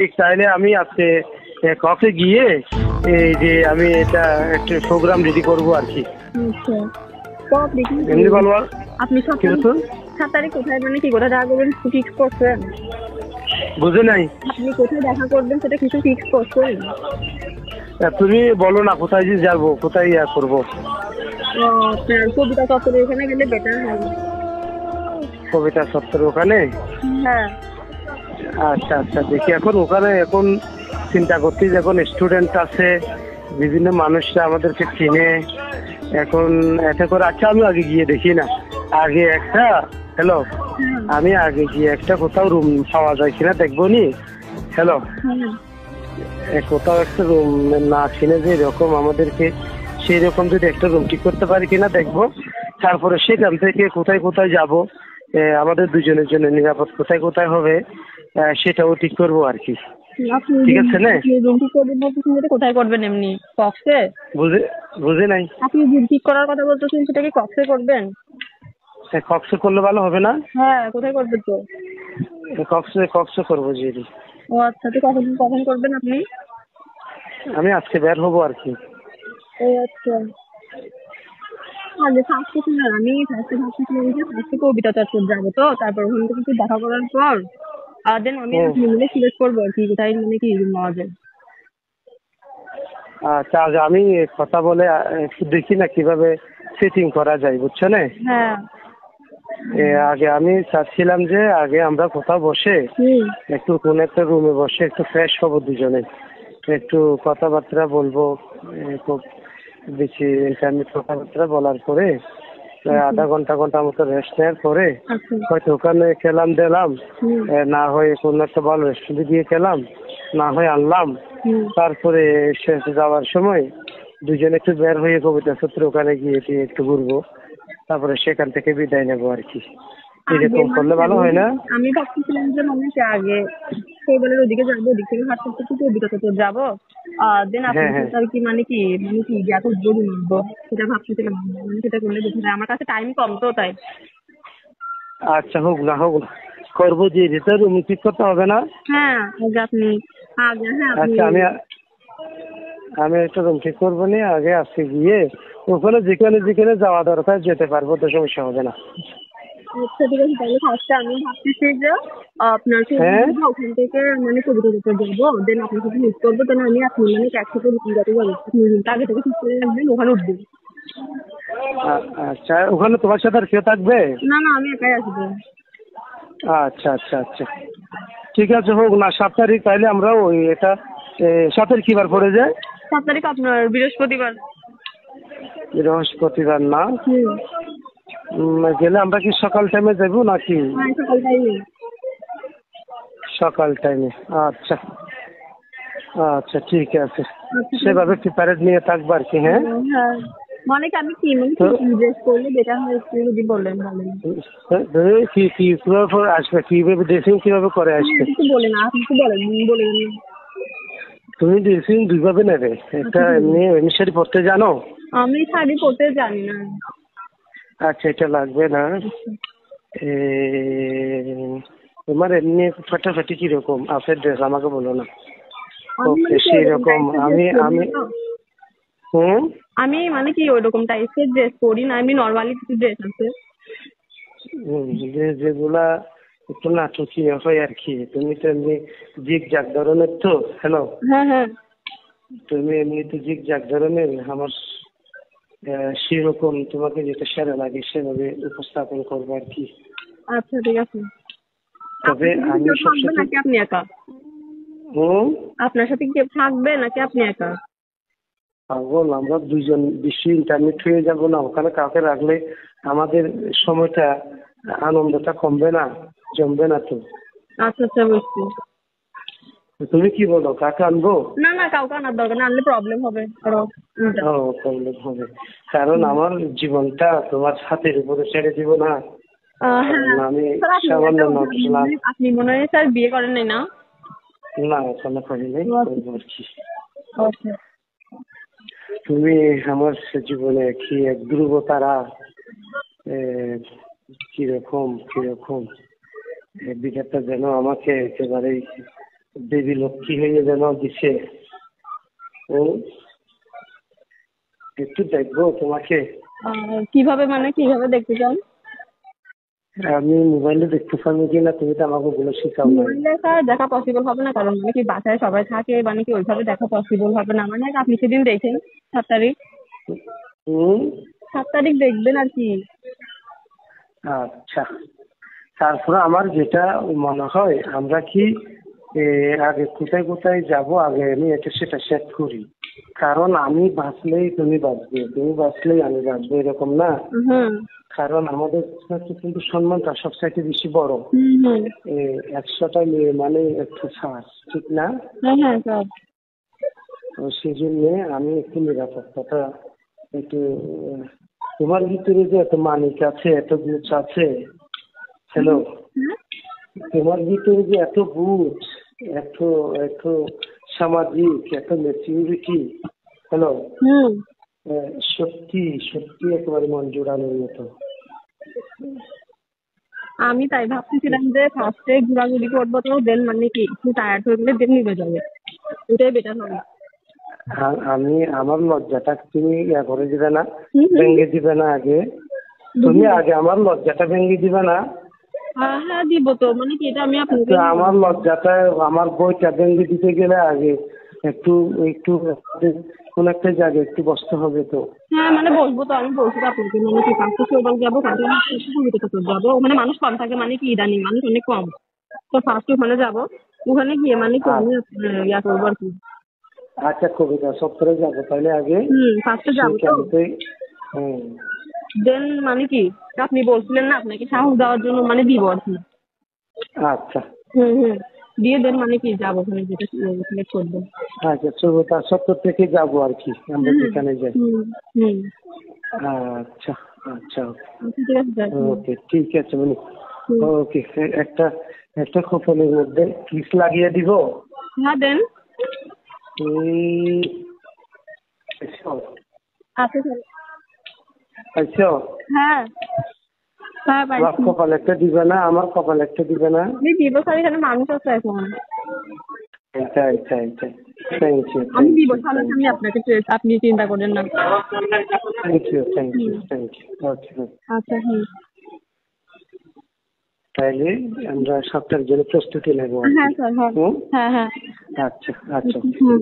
ঠিক তাহলে আমি আজকে কফে গিয়ে এই যে আমি এটা একটা প্রোগ্রাম রেডি করবো আর কি। আচ্ছা, তো আপনি কি এমনি বলবো আপনি কি বলতো? 7 তারিখ কোথায় মানে কি কোথায় দেখা করবেন ফিক্স করছেন? বুঝে নাই। আপনি কোথায় দেখা করবেন সেটা কিছু ফিক্স করছেন? তুমি বলো না কোথায় যে যাবো, কোথায় ইয়া করবো। আপনার কবিতা চত্বরে ওখানে গেলে বেটার হয়। কবিতা সত্তর ওখানে? হ্যাঁ। আচ্ছা আচ্ছা, দেখি এখন ওখানে এখন চিন্তা করছি যে এখন স্টুডেন্ট আছে, বিভিন্ন মানুষরা আমাদেরকে চিনে এখন এতে করে। আচ্ছা আমি আগে গিয়ে দেখি না, আগে একটা হ্যালো আমি আগে গিয়ে একটা কোথাও রুম পাওয়া যায় কিনা দেখবো নি। হ্যালো, কোথাও একটা রুম না চিনে যে এরকম আমাদেরকে সেই রকম যদি একটা রুম ঠিক করতে পারি কিনা দেখবো। তারপরে সেখান থেকে কোথায় কোথায় যাব, আমাদের দুজনের জন্য নিরাপদ কোথায় কোথায় হবে সেটাও ঠিক করবো আর কি। ঠিক আছে না? রুম ঠিক করবেন বলতেছেন যেটা কোথায় করবেন এমনি কক্সে? বুঝে নাই। আপনি রুম ঠিক করার কথা বলতেছেন সেটা কি কক্সে করবেন? কক্সে করলে ভালো হবে না? হ্যাঁ, কোথায় করবেন তো? কক্সে করবো জি। ও আচ্ছা, তো কখন কখন করবেন আপনি? আমি আজকে বের হবো আর কি। ও আচ্ছা, আগে ফার্স্টে ছিল আমি ফার্স্টে ভাবছিলাম যে ফার্স্টে কবিতা চত্বর যাবো, তো তারপর ওখান থেকে কিছু দেখা করার পর দেন আমি আপনি মিলে সিলেক্ট করবো আর কি কোথায় মানে কি রুম পাওয়া যায়। আচ্ছা আজ আমি কথা বলে একটু দেখি না কিভাবে সেটিং করা যায়, বুঝছো না? হ্যাঁ। আগে আমি চাচ্ছিলাম যে আগে আমরা কোথাও বসে একটু কোন একটা রুমে বসে একটু ফ্রেশ হবো দুজনে, একটু কথাবার্তা বলবো। খুব বেশি ইন্টারনেট কথাবার্তা বলার পরে আধা ঘন্টা মতো রেস্ট নেওয়ার পরে হয়তো ওখানে খেলাম দিলাম, না হয় কোনো একটা ভালো রেস্টুরেন্টে গিয়ে খেলাম, না হয় আনলাম। তারপরে শেষ যাওয়ার সময় দুজনে একটু বের হয়ে কবিতা সূত্র ওখানে গিয়ে একটু ঘুরবো, তারপরে সেখান থেকে বিদায় নেবো আর কি। এরকম করলে ভালো হয় না? আমি ভাবছিলাম যে মানে আগে শৈবালের ওদিকে যাবো, ওদিক থেকে হাঁটতে হাঁটতে কবিতা চত্বর যাবো, দেন আপনার সাথে আর কি মানে কি যত জরুরি নিবো সেটা ভাবছিলাম। মানে সেটা করলে বেশি হয়, আমার কাছে টাইম কম তো তাই। আচ্ছা হোক না করবো যে যেটা রুম ঠিক করতে হবে না? হ্যাঁ আপনি আগে আচ্ছা আমি একটা রুম ঠিক করবো নি, আগে আজকে গিয়ে ওখানে যেখানে যেখানে যাওয়া দরকার যেতে পারবো, তো সমস্যা হবে না। আচ্ছা ঠিক আছে, তাহলে ফার্স্টে আমি ভাবতেছি যে আপনার ওখান থেকে মানে কবিতা চত্বর যাবো, দেন আপনার সাথে মিট করবো, দেন আমি আপনি মানে একসাথে যাতে যাবো আপনি আগে থেকে ঠিক করে রাখবেন, ওখানে উঠবেন। আচ্ছা ওখানে তোমার সাথে আর কেউ থাকবে? না আমি একাই আসবো। আচ্ছা আচ্ছা আচ্ছা ঠিক আছে, হোক না 7 তারিখ তাহলে আমরা ওই এটা 7 তারিখ কি বার পড়ে যায়? 7 তারিখ আপনার বৃহস্পতিবার। বৃহস্পতিবার না? গেলে আমরা কি সকাল টাইমে যাবো নাকি? হ্যাঁ, সকাল টাইমে। সকাল টাইমে, আচ্ছা আচ্ছা ঠিক আছে, সেভাবে প্রিপারেড নিয়ে থাকবো আর কি। হ্যাঁ মানে কি আমি কি ড্রেস করলে বেটার হয় একটু যদি বলেন ভালো। কিভাবে আসবে, কিভাবে ড্রেসিং কিভাবে করে আসবে একটু বলেন, আপনি একটু বলেন। তুমি ড্রেসিং দুইভাবে নেবে, একটা এমনি শাড়ি পরতে জানো? আমি শাড়ি পরতে জানি না। আচ্ছা এটা লাগবে না। তোমার এমনি ফাটাফাটি কিরকম আছে ড্রেস আমাকে বলো না। ওকে সেই রকম আমি মানে কি ওইরকম টাইপের ড্রেস পরি না, আমি নর্মালি কিছু ড্রেস আছে যেগুলা একটু নাটকীয় হয় আর কি। তুমি তো এমনি জিগ জাগ ধরনের তো। হ্যালো, হ্যাঁ তুমি এমনি তো জিগ জাগ ধরনের, আমার সেরকম তোমাকে যেটা সেরা লাগে সেভাবে উপস্থাপন করবো আর কি। আচ্ছা ঠিক আছে। তবে আমি সবসময় নাকি আপনি একা? আপনার সাথে কেউ থাকবে নাকি আপনি একা? পাগল, আমরা দুইজন বিশ্ব ইন্টারনেট হয়ে যাবো না? ওখানে কাউকে রাখলে আমাদের সময়টা আনন্দটা কমবে না, জমবে না তো। আচ্ছা বুঝছি। তুমি কি বলো, কাকে আনবো? না কাউকে আনার দরকার না, আনলে প্রবলেম হবে আরো। প্রবলেম হবে, কারণ আমার জীবনটা তোমার হাতের উপরে ছেড়ে দিব না। আমি সামান্য আপনি মনে হয় স্যার বিয়ে করেন নাই না? না এখনো করি নাই, করবো আর কি। তুমি আমার জীবনে কি এক ধ্রুব তারা, কিরকম বিধাতা যেন আমাকে একেবারেই দেবী লক্ষ্মী হয়ে যেন দিছে। হুম, একটু দেখবো তোমাকে। কিভাবে মানে কিভাবে দেখতে চান? আমি মোবাইলে দেখতে পারবো কিনা, তুমি তো আমাকে বলে শিখাও নাই। মোবাইলে স্যার দেখা পসিবল হবে না, কারণ মানে কি বাসায় সবাই থাকে, মানে কি ওইভাবে দেখা পসিবল হবে না। মানে আপনি সেদিন দেখেন 7 তারিখ, হুম, 7 তারিখ দেখবেন আর কি। আচ্ছা। তারপরে আমার যেটা মনে হয়, আমরা কি আগে কোথায় কোথায় যাব, আগে আমি এটা সেটা সেট করি। কারণ আমি বাঁচলেই তুমি বাঁচবে, তুমি বাঁচলেই আমি বাঁচবো, এরকম না। হুম কারণ আমাদের কাছে কিন্তু সম্মানটা সবচাইতে বেশি বড়। হুম হুম 100টা মেয়ে মানে একটু শ্বাস, ঠিক না? হ্যাঁ হ্যাঁ স্যার। তো সেই জন্য আমি একটু নিরাপত্তাটা একটু তোমার ভিতরে যে এত মানিক আছে, এত বুঝ আছে, হ্যালো, তোমার ভিতরে যে এত বুঝ, এত এত সামাজিক, এত ম্যাচিউরিটি, হ্যালো, হুম সত্যি সত্যি একেবারে মন জোড়ানোর মতো। আমি তাই ভাবতেছিলাম যে ফার্স্টে ঘোরাঘুরি করবো, তো দেন মানে কি একটু টায়ার্ড হয়ে গেলে দেন নিভে যাবে, ওটাই বেটার হবে। আমি আমার লজ্জাটা তুমি ইয়া করে দিবে না, হুম হুম ভেঙে দিবে না আগে। তুমি আগে আমার লজ্জাটা ভেঙে দিবে না। হ্যাঁ দিব তো, মানে কি এটা আমি আপনাকে। তো আমার লজ্জাটা, আমার বইটা ভেঙে দিতে গেলে আগে একটু একটু কোন একটা জায়গায় একটু বসতে হবে তো। হ্যাঁ মানে বলবো তো, আমি বলছি তো আপনাকে, মানে কি ফার্স্টে শোরবাল যাবো, ফার্স্টে যাবো, মানে মানুষ কম থাকে, মানে কি ইদানিং মানুষ অনেক কম। তো ফার্স্টে ওখানে যাবো, ওখানে গিয়ে মানে কি আমি ইয়া করবো আর কি। আচ্ছা, কবিতা সপ্তাহে যাবো তাহলে আগে ফার্স্টে যাবো তো, সেইখানতে। হুম, দেন মানে কি আপনি বলছিলেন না আপনাকে সাহস দেওয়ার জন্য, মানে দিব আর কি। আচ্ছা হুম দিয়ে দেন মানে কি যাবো ওখানে, যেটা সিলেক্ট করবো। আচ্ছা, কবিতা সপ্তাহ থেকে যাবো আর কি, আমরা যেখানে যাই। হুম হুম আচ্ছা আচ্ছা, ঠিক আছে স্যার। ওকে, ঠিক আছে মানে, ওকে। একটা একটা খোপনের মধ্যে কিস লাগিয়ে দিব। হ্যাঁ দেন। উম, আচ্ছা, আচ্ছা স্যার। আচ্ছা, হ্যাঁ হ্যাঁ আমার পাইছি। কপাল একটা দিবে না, আমার কপাল একটা দিবে না। আমি দিব স্যার, এখানে মানুষ আছে এখন। তাই তাই তাই, থ্যাংক ইউ আমি থ্যাংক দিব ইউ থ্যাংক সামনাসামনি আপনাকে, আপনি চিন্তা করেন না। You thank you thank you. Okay, আচ্ছা হুম। তাইলে আমরা সপ্তাহের জন্য প্রস্তুতি নেবো আর কি। হ্যাঁ স্যার, হ্যাঁ হুম, হ্যাঁ হ্যাঁ। আচ্ছা আচ্ছা। হুম।